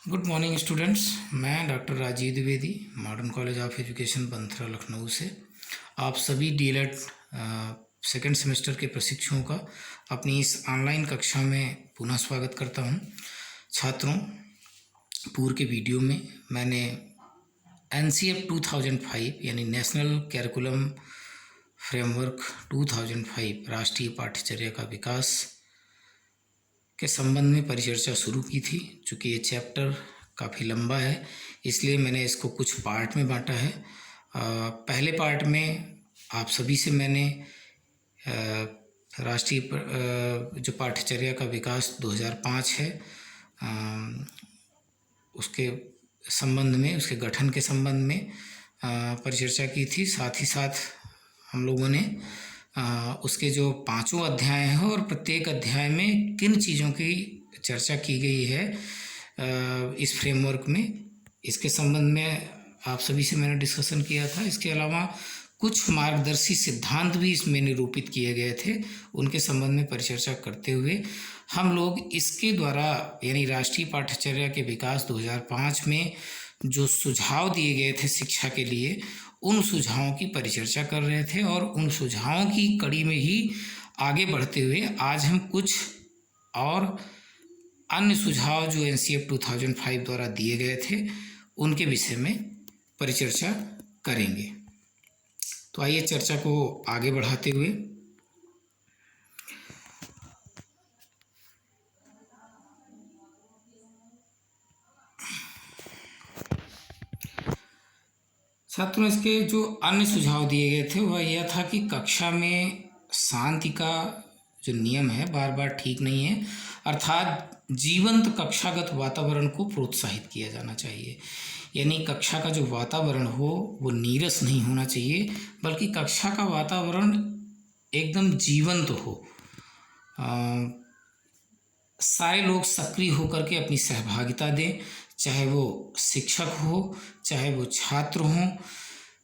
Good morning students. मैं doctor Rajeev Dwivedi, modern college of education Banthra Lucknow से आप सभी डीएलएड सेकेंड सेमेस्टर के प्रशिक्षुओं का अपनी इस ऑनलाइन कक्षा में पुनः स्वागत करता हूं। छात्रों, पूर्व के वीडियो में मैंने एनसीएफ 2005 यानी नेशनल कैरिकुलम फ्रेमवर्क 2005 राष्ट्रीय पाठ्यचर्या का विकास के संबंध में परिचर्चा शुरू की थी। चूँकि ये चैप्टर काफ़ी लंबा है, इसलिए मैंने इसको कुछ पार्ट में बांटा है। पहले पार्ट में आप सभी से मैंने राष्ट्रीय जो पाठ्यचर्या का विकास 2005 है उसके संबंध में, उसके गठन के संबंध में परिचर्चा की थी। साथ ही साथ हम लोगों ने उसके जो 5 अध्याय हैं और प्रत्येक अध्याय में किन चीज़ों की चर्चा की गई है इस फ्रेमवर्क में, इसके संबंध में आप सभी से मैंने डिस्कशन किया था। इसके अलावा कुछ मार्गदर्शी सिद्धांत भी इसमें निरूपित किए गए थे, उनके संबंध में परिचर्चा करते हुए हम लोग इसके द्वारा यानी राष्ट्रीय पाठ्यचर्या के विकास 2005 में जो सुझाव दिए गए थे शिक्षा के लिए, उन सुझावों की परिचर्चा कर रहे थे। और उन सुझावों की कड़ी में ही आगे बढ़ते हुए आज हम कुछ और अन्य सुझाव जो एनसीएफ 2005 द्वारा दिए गए थे उनके विषय में परिचर्चा करेंगे। तो आइए चर्चा को आगे बढ़ाते हुए छात्रों, इसके जो अन्य सुझाव दिए गए थे वह यह था कि कक्षा में शांति का जो नियम है बार बार ठीक नहीं है, अर्थात जीवंत कक्षागत वातावरण को प्रोत्साहित किया जाना चाहिए। यानी कक्षा का जो वातावरण हो वो नीरस नहीं होना चाहिए, बल्कि कक्षा का वातावरण एकदम जीवंत हो। सारे लोग सक्रिय होकर के अपनी सहभागिता दें, चाहे वो शिक्षक हो, चाहे वो छात्र हों।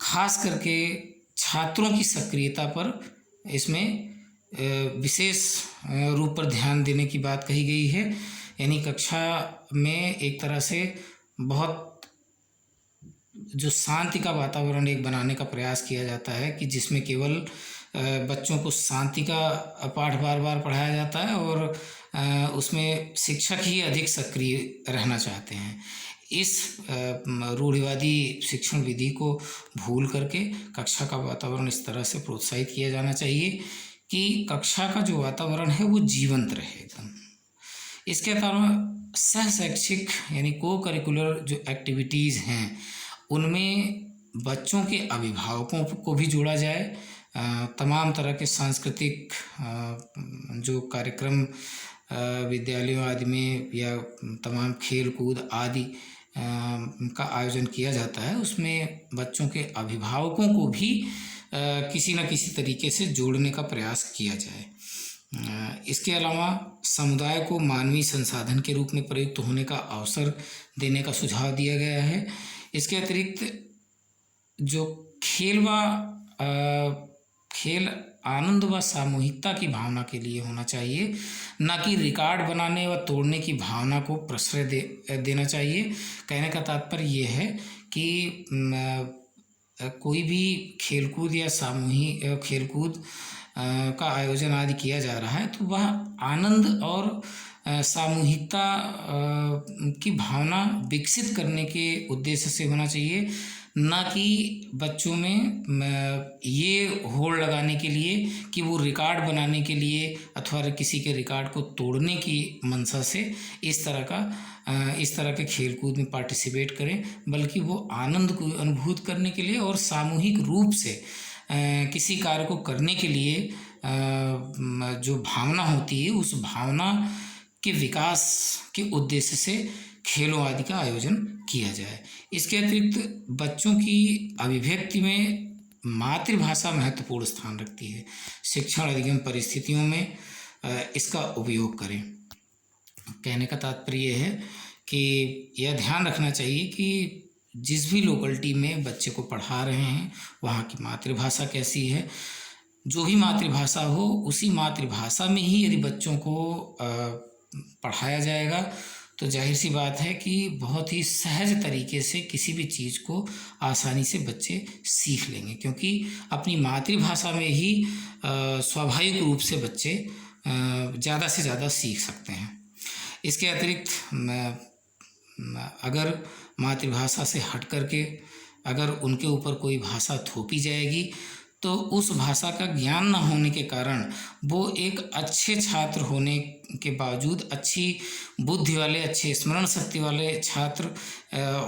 खास करके छात्रों की सक्रियता पर इसमें विशेष रूप पर ध्यान देने की बात कही गई है। यानी कक्षा में एक तरह से बहुत जो शांति का वातावरण एक बनाने का प्रयास किया जाता है कि जिसमें केवल बच्चों को शांति का पाठ बार बार पढ़ाया जाता है और उसमें शिक्षक ही अधिक सक्रिय रहना चाहते हैं। इस रूढ़िवादी शिक्षण विधि को भूल करके कक्षा का वातावरण इस तरह से प्रोत्साहित किया जाना चाहिए कि कक्षा का जो वातावरण है वो जीवंत रहे एकदम। इसके अलावा सह शैक्षिक यानी को करिकुलर जो एक्टिविटीज़ हैं उनमें बच्चों के अभिभावकों को भी जोड़ा जाए। तमाम तरह के सांस्कृतिक जो कार्यक्रम विद्यालयों आदि में या तमाम खेल कूद आदि का आयोजन किया जाता है, उसमें बच्चों के अभिभावकों को भी किसी न किसी तरीके से जोड़ने का प्रयास किया जाए। इसके अलावा समुदाय को मानवीय संसाधन के रूप में प्रयुक्त होने का अवसर देने का सुझाव दिया गया है। इसके अतिरिक्त जो खेल आनंद व सामूहिकता की भावना के लिए होना चाहिए, न कि रिकॉर्ड बनाने व तोड़ने की भावना को प्रश्रय देना चाहिए। कहने का तात्पर्य ये है कि कोई भी खेलकूद या सामूहिक खेलकूद का आयोजन आदि किया जा रहा है तो वह आनंद और सामूहिकता की भावना विकसित करने के उद्देश्य से होना चाहिए, ना कि बच्चों में ये होड़ लगाने के लिए कि वो रिकॉर्ड बनाने के लिए अथवा किसी के रिकॉर्ड को तोड़ने की मंशा से इस तरह के खेलकूद में पार्टिसिपेट करें, बल्कि वो आनंद को अनुभूत करने के लिए और सामूहिक रूप से किसी कार्य को करने के लिए जो भावना होती है उस भावना के विकास के उद्देश्य से खेलों आदि का आयोजन किया जाए। इसके अतिरिक्त बच्चों की अभिव्यक्ति में मातृभाषा महत्वपूर्ण स्थान रखती है। शिक्षण अधिगम परिस्थितियों में इसका उपयोग करें। कहने का तात्पर्य यह है कि यह ध्यान रखना चाहिए कि जिस भी लोकेलिटी में बच्चे को पढ़ा रहे हैं वहाँ की मातृभाषा कैसी है। जो भी मातृभाषा हो उसी मातृभाषा में ही यदि बच्चों को पढ़ाया जाएगा तो जाहिर सी बात है कि बहुत ही सहज तरीके से किसी भी चीज़ को आसानी से बच्चे सीख लेंगे, क्योंकि अपनी मातृभाषा में ही स्वाभाविक रूप से बच्चे ज़्यादा से ज़्यादा सीख सकते हैं। इसके अतिरिक्त अगर मातृभाषा से हट करके अगर उनके ऊपर कोई भाषा थोपी जाएगी तो उस भाषा का ज्ञान न होने के कारण वो एक अच्छे छात्र होने के बावजूद, अच्छी बुद्धि वाले, अच्छे स्मरण शक्ति वाले छात्र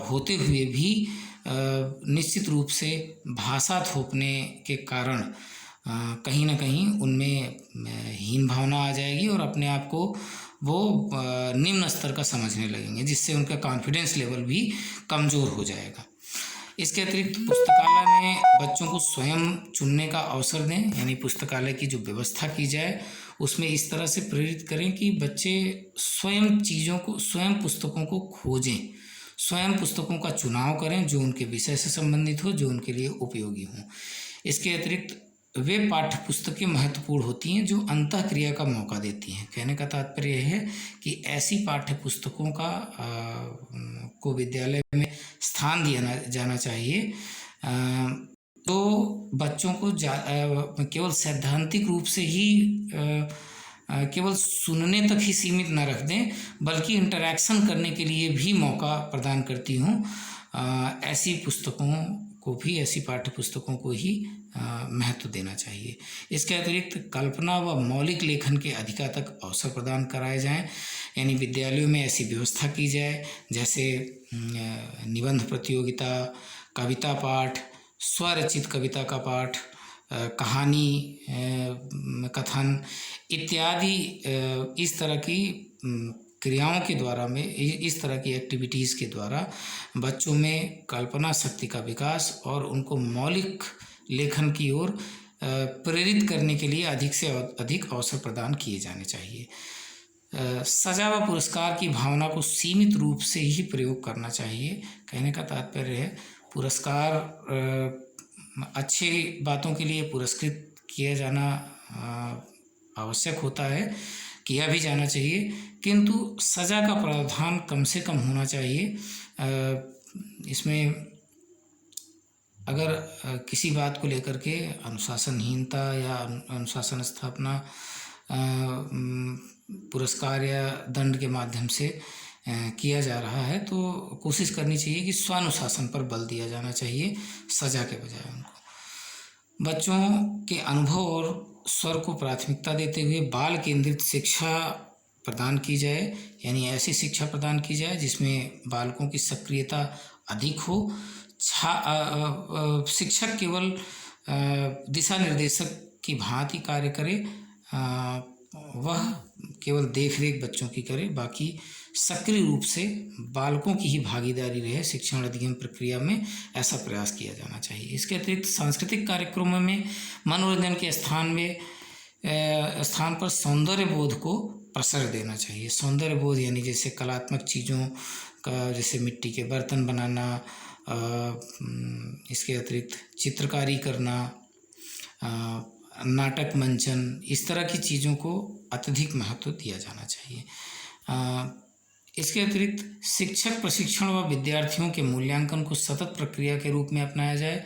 होते हुए भी निश्चित रूप से भाषा थोपने के कारण कहीं ना कहीं उनमें हीन भावना आ जाएगी और अपने आप को वो निम्न स्तर का समझने लगेंगे, जिससे उनका कॉन्फिडेंस लेवल भी कमज़ोर हो जाएगा। इसके अतिरिक्त पुस्तकालय में बच्चों को स्वयं चुनने का अवसर दें, यानी पुस्तकालय की जो व्यवस्था की जाए उसमें इस तरह से प्रेरित करें कि बच्चे स्वयं चीज़ों को, स्वयं पुस्तकों को खोजें, स्वयं पुस्तकों का चुनाव करें जो उनके विषय से संबंधित हो, जो उनके लिए उपयोगी हों। इसके अतिरिक्त वे पाठ्य पुस्तकें महत्वपूर्ण होती हैं जो अंतः क्रिया का मौका देती हैं। कहने का तात्पर्य यह है कि ऐसी पाठ्य पुस्तकों को विद्यालय में स्थान दिया जाना चाहिए तो बच्चों को केवल सैद्धांतिक रूप से ही केवल सुनने तक ही सीमित न रख दें, बल्कि इंटरैक्शन करने के लिए भी मौका प्रदान करती हूँ। ऐसी पुस्तकों को भी, ऐसी पाठ्य पुस्तकों को ही महत्व देना चाहिए। इसके अतिरिक्त कल्पना व मौलिक लेखन के अधिकाधिक अवसर प्रदान कराए जाएं, यानी विद्यालयों में ऐसी व्यवस्था की जाए जैसे निबंध प्रतियोगिता, कविता पाठ, स्वरचित कविता का पाठ, कहानी कथन इत्यादि इस तरह की क्रियाओं के द्वारा में, इस तरह की एक्टिविटीज़ के द्वारा बच्चों में कल्पना शक्ति का विकास और उनको मौलिक लेखन की ओर प्रेरित करने के लिए अधिक से अधिक अवसर प्रदान किए जाने चाहिए। सजा व पुरस्कार की भावना को सीमित रूप से ही प्रयोग करना चाहिए। कहने का तात्पर्य है पुरस्कार अच्छी बातों के लिए पुरस्कृत किया जाना आवश्यक होता है, किया भी जाना चाहिए, किंतु सज़ा का प्रावधान कम से कम होना चाहिए। इसमें अगर किसी बात को लेकर के अनुशासनहीनता या अनुशासन स्थापना पुरस्कार या दंड के माध्यम से किया जा रहा है तो कोशिश करनी चाहिए कि स्वानुशासन पर बल दिया जाना चाहिए सज़ा के बजाय। उनको बच्चों के अनुभव और स्वर को प्राथमिकता देते हुए बाल केंद्रित शिक्षा प्रदान की जाए, यानी ऐसी शिक्षा प्रदान की जाए जिसमें बालकों की सक्रियता अधिक हो। शिक्षक केवल दिशा निर्देशक की भांति कार्य करे, वह केवल देख रेख बच्चों की करे, बाकी सक्रिय रूप से बालकों की ही भागीदारी रहे शिक्षण अध्ययन प्रक्रिया में, ऐसा प्रयास किया जाना चाहिए। इसके अतिरिक्त सांस्कृतिक कार्यक्रमों में मनोरंजन के स्थान पर सौंदर्य बोध को प्रश्रय देना चाहिए। सौंदर्य बोध यानी जैसे कलात्मक चीज़ों का, जैसे मिट्टी के बर्तन बनाना, इसके अतिरिक्त चित्रकारी करना, नाटक मंचन, इस तरह की चीज़ों को अत्यधिक महत्व दिया जाना चाहिए। इसके अतिरिक्त शिक्षक प्रशिक्षण व विद्यार्थियों के मूल्यांकन को सतत प्रक्रिया के रूप में अपनाया जाए,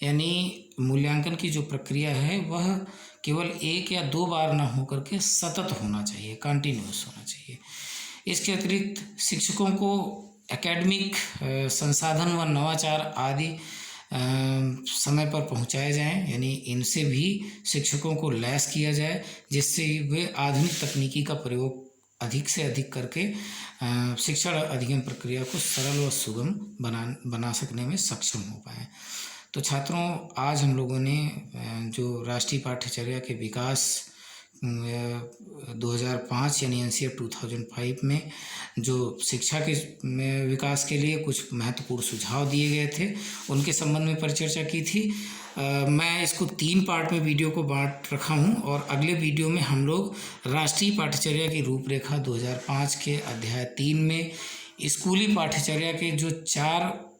यानी मूल्यांकन की जो प्रक्रिया है वह केवल 1 या 2 बार न होकर के सतत होना चाहिए, कंटिन्यूअस होना चाहिए। इसके अतिरिक्त शिक्षकों को एकेडमिक संसाधन व नवाचार आदि समय पर पहुंचाए जाएं, यानी इनसे भी शिक्षकों को लैस किया जाए जिससे वे आधुनिक तकनीकी का प्रयोग अधिक से अधिक करके शिक्षण अध्ययन प्रक्रिया को सरल व सुगम बना सकने में सक्षम हो पाए। तो छात्रों, आज हम लोगों ने जो राष्ट्रीय पाठ्यचर्या के विकास 2005 यानी NCF 2005 में जो शिक्षा के विकास के लिए कुछ महत्वपूर्ण सुझाव दिए गए थे उनके संबंध में परिचर्चा की थी। मैं इसको 3 पार्ट में वीडियो को बांट रखा हूं और अगले वीडियो में हम लोग राष्ट्रीय पाठ्यचर्या की रूपरेखा 2005 के अध्याय 3 में स्कूली पाठ्यचर्या के जो 4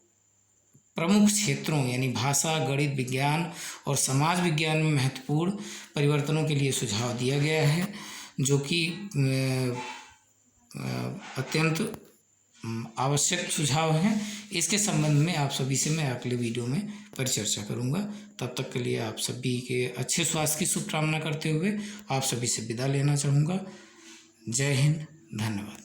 प्रमुख क्षेत्रों यानी भाषा, गणित, विज्ञान और समाज विज्ञान में महत्वपूर्ण परिवर्तनों के लिए सुझाव दिया गया है, जो कि अत्यंत आवश्यक सुझाव हैं। इसके संबंध में आप सभी से मैं अगले वीडियो में परिचर्चा करूंगा। तब तक के लिए आप सभी के अच्छे स्वास्थ्य की शुभकामना करते हुए आप सभी से विदा लेना चाहूँगा। जय हिंद, धन्यवाद।